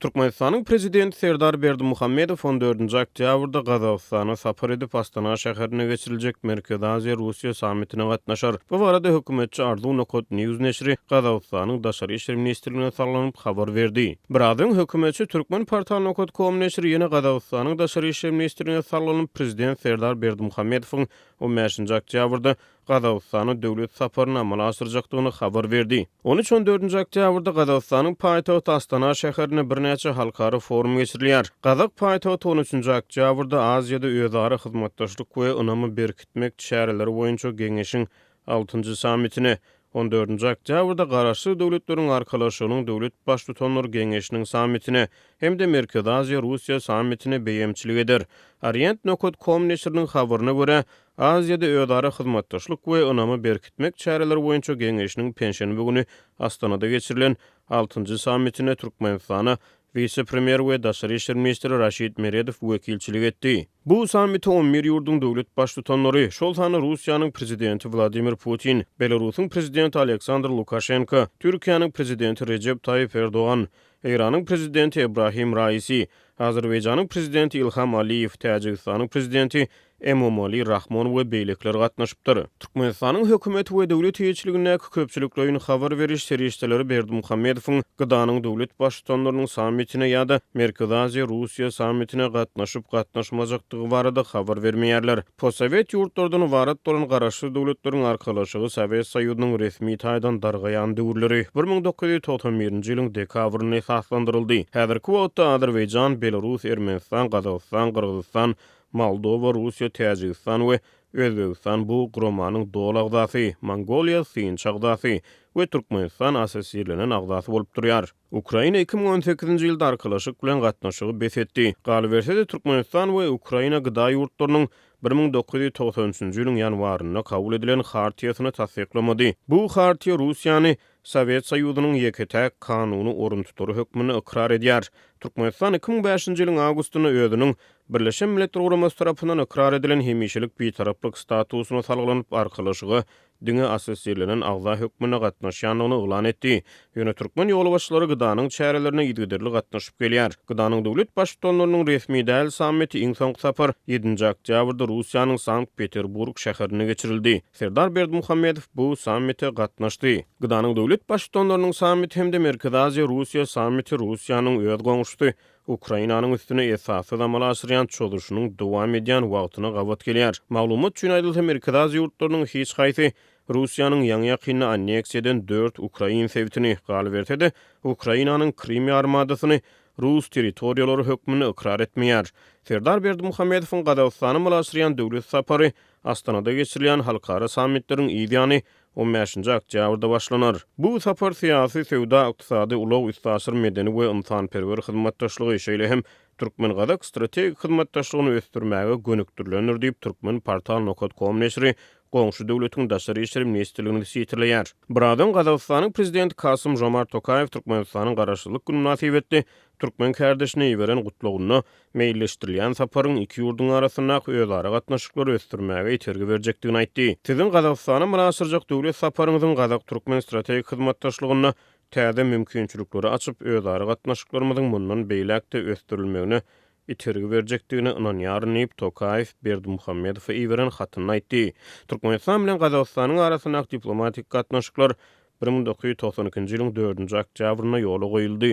Türkmenistanyň prezidenti Serdar Berdimuhammedow 14-nji oktýabrda Gazagystana sapar edip Astana şäherine geçiriljek Merkezi Aziýa Russiýa sammitine gatnaşar. Bu barada hökümetçi Arzu Nokot News neşri Gazagystanyň daşary işler ministrligine salanyp habar berdi. Birazdan hökümetçi Türkmen portaly Nokot.com neşri ýene Gazagystanyň daşary işler ministrligine salanyp prezident Serdar Berdimuhammedowyň 15-nji oktýabrda Gazagystana döwlet saparyny amala asyrjakdygyny habar berdi. 13-14-nji oktýabrda Gazagystanyň paýtagty Astana şäherine birnäçe halkary forum geçirilýär. Gazak paýtagty 13-nji oktýabrda Aziýada özara hyzmatdaşlyk we ynamy berkitmek çäreleri boýunça geňeşiň 6-njy sammitini 14-nji oktýabrda garaşly döwletleriň arkalaşygynyň döwlet baş tutanlar geňeşiniň sammitine hem-de Merkezi Aziýa Russiýa sammitine beýemçilik eder. Orient.com neşriniň habaryna görä, Aziýada özara hyzmatdaşlyk we ynamy berkitmek çäreleri boýunça geňeşiniň penşenbe güni Astanada geçirilen 6-njy sammitine Türkmenistana vice-premier we daşary işler ministri Raşid Meredow wekilçilik etdi. Bu sammiti 11 ýurdun döwlet baş tutanlary, şol sany Russiýanyň prezidenti Vladimir Putin, Belarusyň prezidenti Aleksandr Lukashenko, Türkiýanyň prezidenti Recep Tayyip Erdoğan, Iranyň prezidenti Ebrahim Raisi, Azerbaýjanyň prezidenti İlham Aliýew, Täjikistanyň prezidenti Emomali Rahmon we beýlekler gatnaşypdyr. Türkmenistanyň hökümeti we döwlet ýeçiligine köpçüliklerini habar beriş serişdeleri Berdimuhammedowyň gıdanyň döwlet baş tutanlarynyň sammitine ýa-da Merkezi Aziýa Russiýa sammitine gatnaşyp-gatnaşmajakdygy barada habar bermeýärler. Possovet ýurtlardan ibaret bolan garaşly döwletleriň arkalaşygy Sowet Soýuzynyň resmi taýdan dargaýan döwürleri 1991-nji ýylyň dekabryna esaslandyryldy. Häzirki wagtda Azerbaýjan, Belarus, Ermenistan, Gazagystan, Kyrgyzstan, Moldova, Russiýa, Täjikistan we Özbegistan bu gurumanyň dol agdasy, Mongoliýa synç agdasy we Türkmenistan asasirlenen agdasy bolup durýar. Ukraina 2018-nji ýylda arkalaşyk bilen gatnaşygy besetdi. Galy bersede Türkmenistan we Ukraina gyda ýurtlarynyň 1993-nji ýylyň ýanwaryna kabul edilen hartiýasyny tasdiklamady. Bu hartiýa Russiýany Sowet Soýuzynyň ýeketäk kanuny orun tutury hökmüni ikrar edýär. Türkmenistan 2005-nji ýylyň awgustyny özüniň Birleşen Milletler Guramasy tarapyndan ikrar edilen hemişelik bitaraplyk statusyna salgylanyp arkalaşygy diňe asasirlenen agza hökmüne gatnaşýanlygyny elan etdi. Ýöne türkmen ýoly başçylary gydanyň çärelerine ýigdirli gatnaşyp gelýär. Gydanyň döwlet baş tutanlarynyň resmi däl sammiti iň soňky sapar 7-nji oktýabrda Russiýanyň Sankt-Peterburg şäherine geçirildi. Serdar Berdimuhammedow bu sammite gatnaşdy. Gydanyň döwlet baş tutanlarynyň sammiti hem-de Merkezi Aziýa Russiýa sammiti Russiýanyň öz goňşusy Ukrainanyň üstüne esasy amala asyrýan çoluşynyň dowam edýän wagtyna gawat gelýär. Maglumat üçin aýdylsa Merkezi Aziýa ýurtlarynyň hiç gaýsy Russiýanyň ýaňy ýakyny anneksiýeden 4 Ukrain sewtini galy bersede, Ukrainanyň Krim armadasyny Rus territoriýalary hökmüni ikrar etmeýär. Serdar Berdimuhammedowyň Gazagystany malasyrýan döwlet sapary Astanada geçirilen halkara sammitleriň ýygyny 15-nji oktýabrda başlanar. Bu sapar syýasy, sewda, ykdysady, ulaw, istasir, medeni we ynsanperwer hyzmatdaşlygy şeýle hem Türkmen-Gazak strategik hyzmatdaşlygyny ösdürmäge gönükdirlenir diýip Türkmen portaly Nokot.com neşri goňşy döwletiň daşary işler ministrligini siýetirleýär. Buradan Gazagystanyň prezidenti Kasym Jomart Tokayew Türkmenistanyň garaşlyk güni münasibetli Türkmen kardeşine ýiberen gutlagyny meýilleşdirilýän saparyň iki ýurdun arasyna özara gatnaşyklary ösdürmäge ýeterli berjekdigini aýtdy. Siziň Gazagystana münasyrjak döwlet saparyňyzyň Gazak-Türkmen strategik hyzmatdaşlygyna täze mümkinçilikleri açyp özara gatnaşyklarymyzyň mundan beýlekde ösdürilmegine ýeterli berjekdigini inanýaryn Tokayew Berdimuhammedowa ýiberen hatyny aýtdy. Türkmenistan bilen Gazagystanyň arasyna diplomatik gatnaşyklar 1992-nji ýylyň 4-nji oktýabryna ýola goýuldy.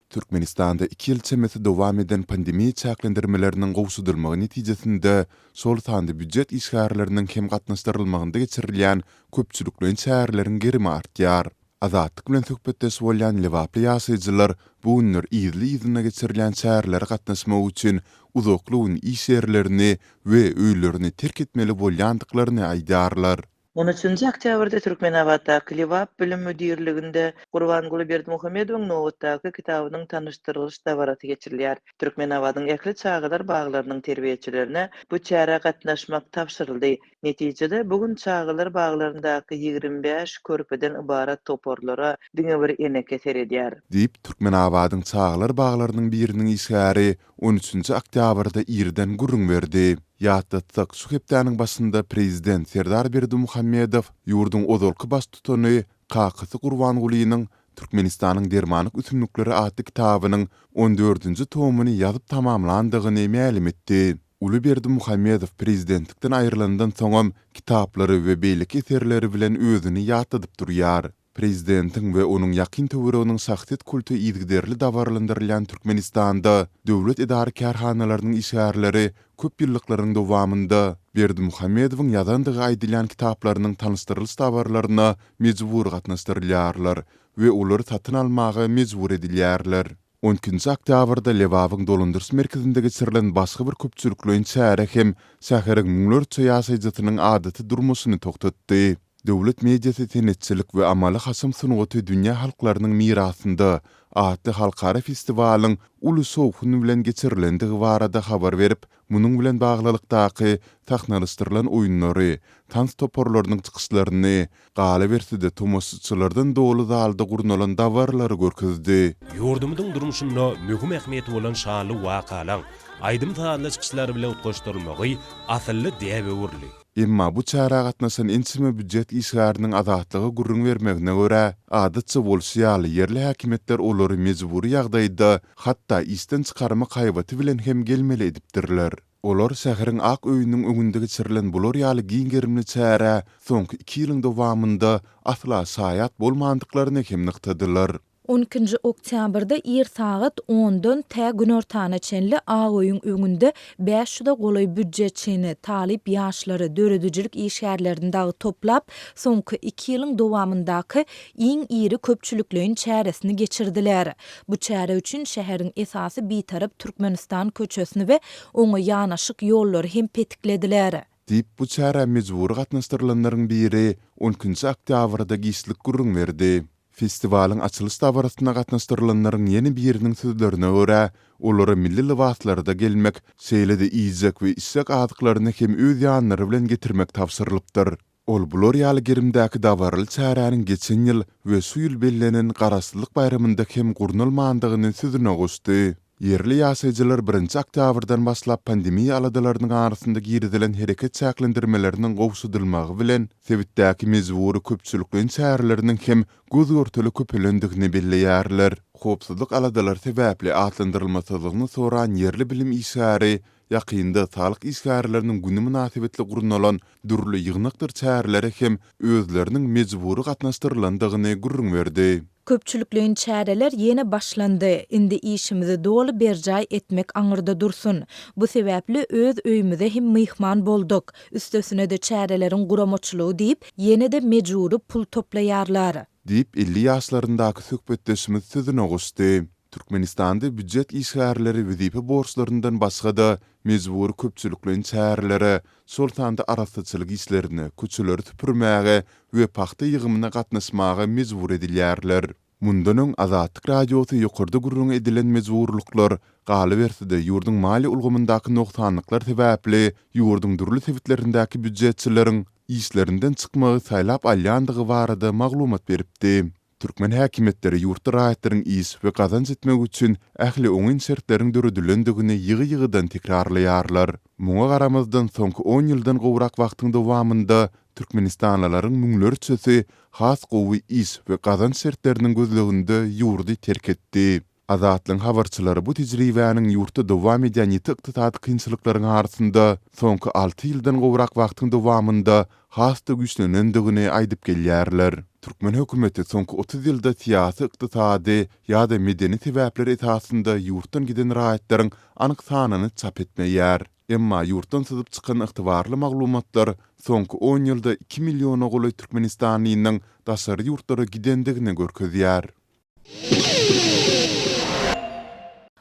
Türkmenistanda 2 ýyl çemesi dowam eden pandemiýa çäklendirmeleriniň gowşudylmagy netijesinde sol sandy büdjet işgärleriniň hem gatnaşdyrylmagynda geçirilýän köpçülikli çäreleriň gerimi artýar. Azatlyk bilen söhbetdeşip bolýan lewaply ýaşaýjylar bu günler ýyzly geçirilýän çärelere gatnaşmak üçin uzaklygyň iş ýerlerini we öýlerini terk etmeli bolýandyklaryny aýdarlar. 13-nji oktýabrda Türkmenabatdaky Lewap bilim müdirliginde Gurbanguli Berdimuhammedowyň nowatdaky kitabynyň tanışdyrylış dawraty geçirilýär. Türkmenabatyň ekli çağılar baglarynyň terbiýeçilerine bu çäre gatnaşmak tapşyryldy. Netijede bugün çağılar baglaryndaky 25 körpeden ibarat toporlara diňe bir eneke seredýär. Diýip Türkmenabatyň çağılar baglarynyň biriniň işgäri 13-nji oktýabrda ýerden gurrun berdi. Ýatdatsak şu hepdäniň başynda prezident Serdar Berdimuhammedow ýurdun ozalky baş tutany Kakysy Gurbanguliynyň Türkmenistanyň Dermanyk üstünlükleri adly kitabynyň 14-nji tomuny ýazyp tamamlandygyny ma'lum etdi. Uly Muhammedow prezidentlikden aýrylandan soňam kitaplary we beýlik eserleri bilen özüni ýatladyp durýar. Prezidentiň we onuň ýakyn töwereginiň şahsyet kultu ýygyderli dawarlandyrylýan Türkmenistanda döwlet idara kärhanalarynyň işgärleri köp ýyllyklaryň dowamında Berdimuhammedowyň ýazandygy aýdylan kitaplarynyň tanışdyrylyş dawarlaryna mejbur gatnaşdyrylýarlar we olary satyn almagy mejbur edilýärler. 10-nji oktýabrda Lewawyň dolandyrys merkezinde geçirilen başga bir köpçülikliň çäre hem şäheriň müňlerçe ýaşaýjytynyň adaty durmusyny toktatdy. Döwlet mediasy tenetçilik we amaly hasym sunugaty dünýä halklarynyň mirasynda adly halkara festiwaliň ulusy okuny bilen geçirilendigi barada habar berip, munyň bilen baglylykdaky tahnalışdyrylan oýunlary, tans toporlarynyň çykyşlaryny, gala berside tomoşçylardan dolu zalda gurnalan dawarlary görkezdi. Ýurdumyň durmuşyna möhüm ähmiýeti bolan şanly wakalaň aýdym taýdanly çykyşlary bilen utgaşdyrylmagy asylly däwürli. Emma bu çara gatnaşan ensime büdjet işgäriniň azatlygy gurrun bermegine görä, adatça bolşýaly yerli häkimetler olary mejburi ýagdaýda hatda isten çykarma kaýbaty bilen hem gelmeli edipdirler. Olar şäheriň ak öýüniň öňünde geçirilen bular ýaly giňgerimli çara soňky 2 ýylyň dowamında asla saýat bolmandyklaryny hem nyktadylar. 12-nji oktýabrda er saat 10-dan tä gün ortana çenli agoýuň öňünde 500 golaý büdjetçini talip ýaşlary döredüjilik işgärlerinde toplap soňky 2 ýylyň dowamyndaky iň iri köpçülikliň çäresini geçirdiler. Bu çäre üçin şäheriň esasy bitarap Türkmenistan köçesini we oňa ýanaşyk ýollary hem petiklediler. Dip bu çara mejburi gatnaşdyrylanlaryň biri 10-nji oktýabrda giýişlik gurrun berdi. Festiwaliň açylış dawarasyna gatnaşdyrylanlaryň ýeni biriniň sözlerine görä, olary milli libaslarda gelmek, şeýlede iýjek we içsek adyklaryny hem öz ýanlary bilen getirmek tapşyrylypdyr. Ol bular ýaly gerimdäki dawarly çäranyň geçen ýyl we şu ýyl bellenen Garaşlyk bayramynda hem gurnulmandygyny sözüne goşdy. Yerli ýaşaýjylar 1-nji oktýabrdan başlap pandemiýa aladalarynyň arasynda girdilen hereket çäklendirmeleriniň gowşudylmagy bilen sebitdäki mejburi köpçülikliň çäreleriniň hem gözgörteli köpelendigini belleýärler. Howpsuzlyk aladalar sebäpli atlandyrylmasylygyny soran yerli bilim işgäri ýakynda talyk işgärleriniň güni münasibetli gurnulan dürli ýygnakdyr çäreleri hem özleriniň mejburi gatnaşdyrylandygyny gurrun berdi. Köpçülikliň çäreler ýene başlandy. Indi işimizi dolu berjay etmek aňyrda dursun. Bu sebäpli öz öýümizde hem myhman bolduk. Üstesine de çärelerin guramoçlugy diýip ýene de mejburi pul toplaýarlar. Diýip 50 ýaşlaryndaky söhbetdeşimiz sözüne goşdy. Türkmenistanda büdjet işgärleri wezipe borçlaryndan başga da mejburi köpçülikliň çäreleri sultanda arasyçylyk işlerini, köçeleri tüpürmäge we paxta ýygymyna gatnaşmaga mejbur edilýärler. Mundan Azatlyk radiosu ýokarda gurrun edilen mejburluklar galy berside ýurdun mali ulgamyndaky noksanlyklar sebäpli ýurdun durly sebitlerindäki büdjetçileriň işlerinden çykmagy saýlap alýandygy barada maglumat beripdi. Türkmen häkimetleri ýurtda raýatlaryň iş we gazanç etmek üçin ähli oňun şertleriň döredülendigini ýygy-ýygydan tekrarlaýarlar. Muňa garamazdan soňky 10 ýyldan gowrak wagtyň dowamında Türkmenistanlylaryň müňlerçesi has gowy iş we gazanç şertleriniň gözleginde ýurdy terk etdi. Azatlyň habarçylary bu tejribäniň ýurtda dowam edýän ýetdi kynçylyklaryň arasynda soňky 6 ýyldan gowrak wagtyň dowamında hasta güýçlenendigini aýdyp gelýärler. Türkmen hökümeti soňky 30 ýylda siýasy, ykdysady ýa-da medeni sebäpler esasynda ýurtdan giden raýatlaryň anyk sanyny çap etmeýär. Emma ýurtdan syzyp çykan ygtybarly maglumatlar soňky 10 ýylda 2 milliona goly Türkmenistanyň daşary ýurtlara gidendigini görkezýär.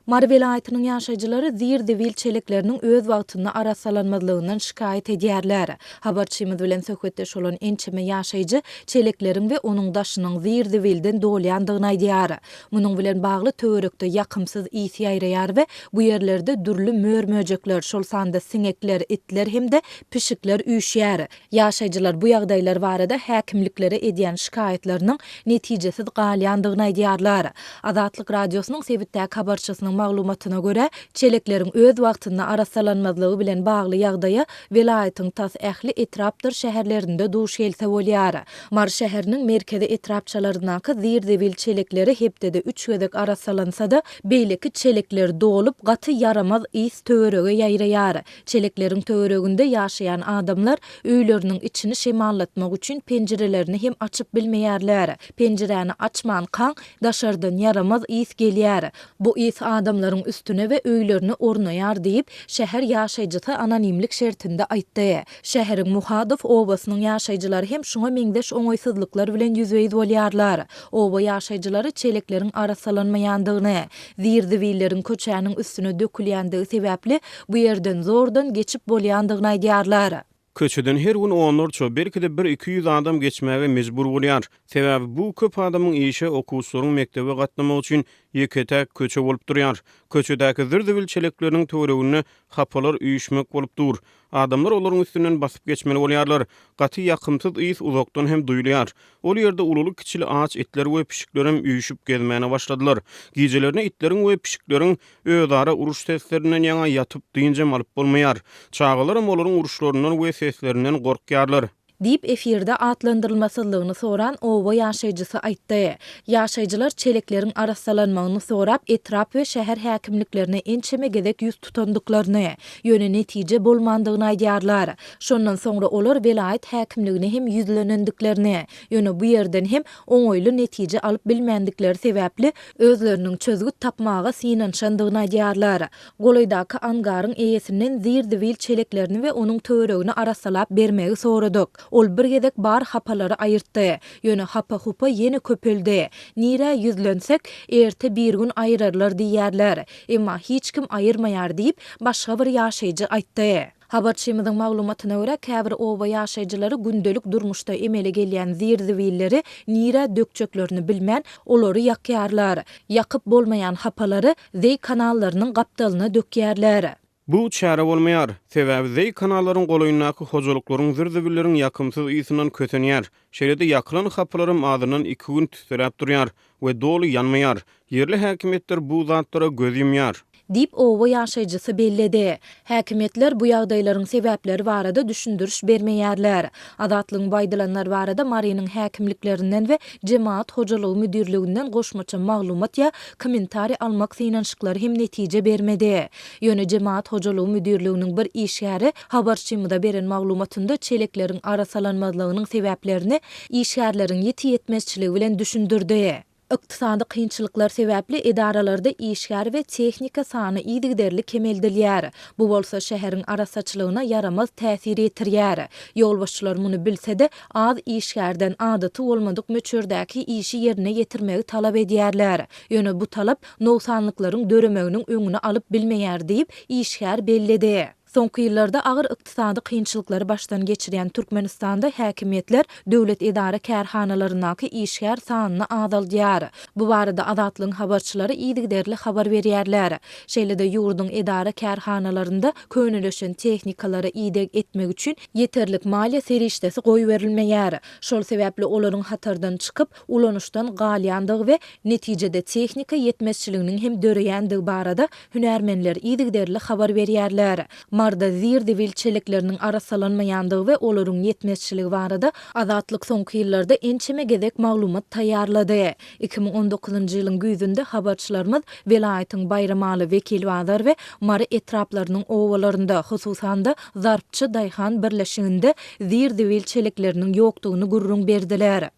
Mary welaýatynyň ýaşaýjylary zir-dewil çelekleriniň öz wagtyna arasalanmadygyndan şikayet edýärler. Habarçymyz bilen söhbetdeş bolan ençeme ýaşaýjy çelekleriň we onuň daşynyň zir-dewilden dolýandygyny aýdýar. Munyň bilen bagly töwerekde ýakymsyz ýys ýaýraýar we bu ýerlerde dürli mör-möjekler, şol sanda siňekler, itler hemde pişikler üýşýär. Ýaşaýjylar bu ýagdaýlar barada häkimliklere edýän şikaýetleriniň netijesiz galýandygyny aýdýarlar. Azatlyk radiosynyň sebitdäki habarçysynyň Habarçymyzyň maglumatyna görä, çeleklerin öz wagtynda arasalanmazlygy bilen bagly ýagdaýa welaýatyň tas ähli etrapdyr şäherlerinde duş gelse bolýar. Mar şäheriniň merkezi etrapçalaryndaky zir-dewil çelekleri hepdede 3 gedek arasalansa-da beýleki çelekler dolup gaty yaramaz is töwerege ýaýraýar. Çelekleriň töwereginde ýaşaýan adamlar öýleriniň içini şemallatmak üçin penjirelerini hem açyp bilmeýärler. Penjireni açman kaň daşardan yaramaz is gelýär. Bu is adamlaryň üstüne we öýlerini ornaýar diýip şäher ýaşaýjysy anonimlik şertinde aýtdy. Şäheriň Muhadow obasynyň ýaşaýjylary hem şoňa meňdeş oňoýsuzlyklar bilen ýüzbeýiz bolýarlar. Oba ýaşaýjylary çelekleriň arasalanmaýandygyny, zir-dewillerin köçäniň üstüne dökülýändigi sebäpli bu ýerden zordan geçip bolýandygyny aýdýarlar. Köçeden her gün onlarça belki de 1-200 adam geçmäge mejbur bolýar. Sebäbi bu köp adamyň işe okuwçylaryň mektebe gatnamak üçin ýeketäk köçe bolup durýar. Köçedäki zir-dewil çelekleriň töweregine hapalar üýüşmek bolup dur. Adamlar olaryň üstünden basyp geçmeli bolýarlar. Gaty ýakymsyz is uzakdan hem duýulýar. Ol ýerde ululy kiçili ağaç itler we pişikler hem üýüşüp gezmäne başladylar. Gijelerine itleriň we pişikleriň özara uruş seslerinden ýaňa ýatyp diýinje malyp bolmaýar. Çağalar hem olaryň uruşlaryndan we seslerinden gorkýarlar. Dip efirde atlandyrylmasyllygyny soran oba ýaşaýjysy aýtdy. Ýaşaýjylar çeleklerin arasalanmagyny sorap etrap we şäher häkimliklerine ençeme gedek ýüz tutandyklaryny, ýöne netije bolmandygyny aýdýarlar. Şondan soňra olar welaýat häkimligine hem ýüzlenendiklerini, ýöne bu ýerden hem oňoýly netije alyp bilmendikleri sebäpli özleriniň çözgüt tapmaga synanşandygyny aýdýarlar. Golaýdaky angaryň eýesinden zir-dewil çeleklerini we onuň töweregini arasalap bermegi soradyk. Ol bir gedek bar hapalary aýyrtdy. Ýöne hapa-hupa ýene köpeldi. Nire ýüzlensek erte bir gün aýyrarlar diýerler. Emma hiç kim aýyrmaýar diýip başga bir ýaşaýjy aýtdy. Habarçymyzyň maglumatyna görä käbir oba ýaşaýjylary gündelik durmuşda emele gelýän zir-dewilleri nire dökçeklerini bilmän olary ýakýarlar. Ýakyp bolmaýan hapalary zey kanallarynyň gapdalyna dökýärler. Bu çäre bolmaýar. Sebäbi zey kanallaryň golaýyndaky hojalyklaryň zir-dewilleriň ýakymsyz ýysynyň kötenýär. Şeýlede ýakylan hapalaryň adynyň 2 gün tüsräp durýar we doly ýanmaýar. Yerli häkimetler bu zatlara göz ýumýar. Dip oba ýaşaýjysy belledi. Häkimetler bu ýagdaýlaryň sebäpleri barada düşündürüş bermeýärler. Adatlyň baýdalanlar barada Mariýanyň häkimliklerinden we jemaat hojalygy müdirliginden goşmaça maglumat ýa kommentari almak synanşyklary hem netije bermedi. Ýöne jemaat hojalygy müdirliginiň bir işgäri Habarçymyda beren maglumatynda çelekleriň arasalanmazlygynyň sebäplerini işgärleriň ýeti ýetmezçiligi bilen düşündirdi. Iqtisadi kynçylyklar sebäpli edaralarda işgär we tehnika sany ýygyderli kemeldilýär. Bu bolsa şäheriň arasaçylygyna yaramaz täsir etirýär. Ýolbaşçylar muny bilse-de az işgärden adaty bolmadyk möçürdäki işi ýerine ýetirmegi talap edýärler. Ýöne bu talap nowsanlyklaryň döremeginiň öňüne alyp bilmeýär diýip işgär belledi. Soňky ýyllarda agyr ykdysady kynçylyklary başdan geçirýän Türkmenistanda häkimetler döwlet edara kärhanalaryndaky işgär sanyny azaltýar. Bu barada Azatlyň habarçylary ýygyderli habar berýärler. Şeýlede ýurdun edara kärhanalarynda könüleşen tehnikalara ýygyk etmek üçin ýeterlik maliýe serişdesi goý berilmeýär. Şol sebäpli olaryň hatardan çykyp ulanuşdan galýandygy we netijede tehnika ýetmezçiliginiň hem döreýändigi barada hünärmenler ýygyderli habar berýärler. Marda zir-dewil çelekleriniň arasalanmaýandygy we olaryň ýetmezçiligi barada Azatlyk soňky ýyllarda ençeme gedek maglumat taýýarlady. 2019-njy ýylyň güýzünde habarçylarymyz welaýatyň bayramaly wekil wazar we Mary etraplarynyň owalarynda, hususanda Zarpçy Daýhan birleşiginde zir-dewil çelekleriniň ýokdugyny gurrun berdiler.